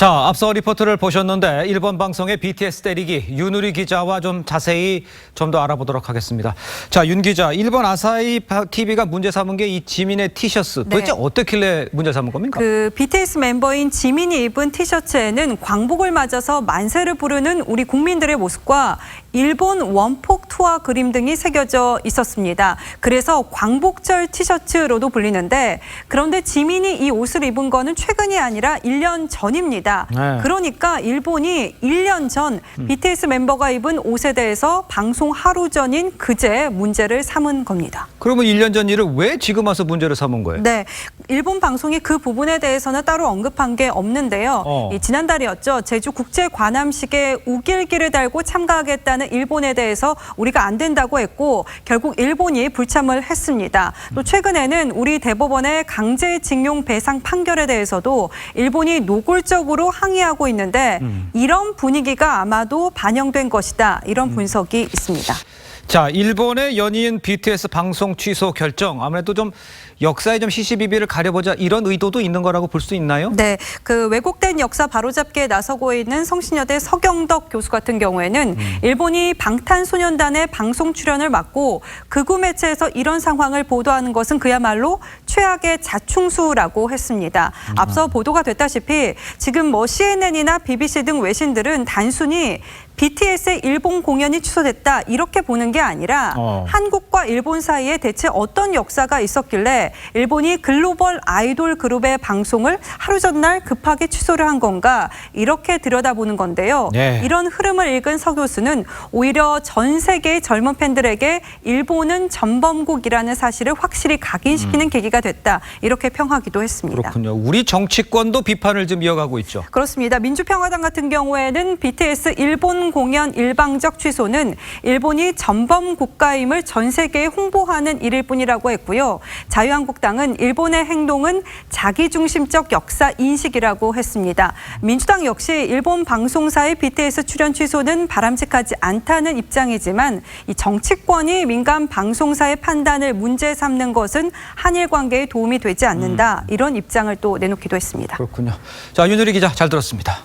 자, 앞서 리포트를 보셨는데 일본 방송의 BTS 때리기 윤우리 기자와 좀 자세히 좀 더 알아보도록 하겠습니다. 자, 윤 기자, 일본 아사히 TV가 문제 삼은 게 이 지민의 티셔츠. 도대체 어떻길래 문제 삼은 겁니까? BTS 멤버인 지민이 입은 티셔츠에는 광복을 맞아서 만세를 부르는 우리 국민들의 모습과 일본 원폭 투하 그림 등이 새겨져 있었습니다. 그래서 광복절 티셔츠로도 불리는데, 그런데 지민이 이 옷을 입은 거는 최근이 아니라 1년 전입니다. 그러니까 일본이 1년 전 BTS 멤버가 입은 옷에 대해서 방송 하루 전인 그제 문제를 삼은 겁니다. 그러면 1년 전 일을 왜 지금 와서 문제를 삼은 거예요? 네, 일본 방송이 그 부분에 대해서는 따로 언급한 게 없는데요. 지난달이었죠. 제주 국제관함식에 우길기를 달고 참가하겠다는 일본에 대해서 우리가 안 된다고 했고, 결국 일본이 불참을 했습니다. 또 최근에는 우리 대법원의 강제징용 배상 판결에 대해서도 일본이 노골적으로 항의하고 있는데, 이런 분위기가 아마도 반영된 것이다, 이런 분석이 있습니다. 자, 일본의 연이은 BTS 방송 취소 결정, 아무래도 좀 역사에 좀 시시비비를 가려보자 이런 의도도 있는 거라고 볼 수 있나요? 네, 왜곡된 역사 바로잡기에 나서고 있는 성신여대 서경덕 교수 같은 경우에는 일본이 방탄소년단의 방송 출연을 막고 극우 매체에서 이런 상황을 보도하는 것은 그야말로 최악의 자충수라고 했습니다. 앞서 보도가 됐다시피 지금 CNN이나 BBC 등 외신들은 단순히 BTS의 일본 공연이 취소됐다 이렇게 보는 게 아니라 한국과 일본 사이에 대체 어떤 역사가 있었길래 일본이 글로벌 아이돌 그룹의 방송을 하루 전날 급하게 취소를 한 건가, 이렇게 들여다보는 건데요. 이런 흐름을 읽은 서 교수는 오히려 전 세계의 젊은 팬들에게 일본은 전범국이라는 사실을 확실히 각인시키는 계기가 됐다, 이렇게 평하기도 했습니다. 그렇군요. 우리 정치권도 비판을 좀 이어가고 있죠. 그렇습니다. 민주평화당 같은 경우에는 BTS 일본 공연 일방적 취소는 일본이 전범 국가임을 전 세계에 홍보하는 일일 뿐이라고 했고요. 자유한국당은 일본의 행동은 자기중심적 역사 인식이라고 했습니다. 민주당 역시 일본 방송사의 BTS 출연 취소는 바람직하지 않다는 입장이지만, 이 정치권이 민간 방송사의 판단을 문제 삼는 것은 한일 관계에 도움이 되지 않는다, 이런 입장을 또 내놓기도 했습니다. 그렇군요. 자, 윤우리 기자 잘 들었습니다.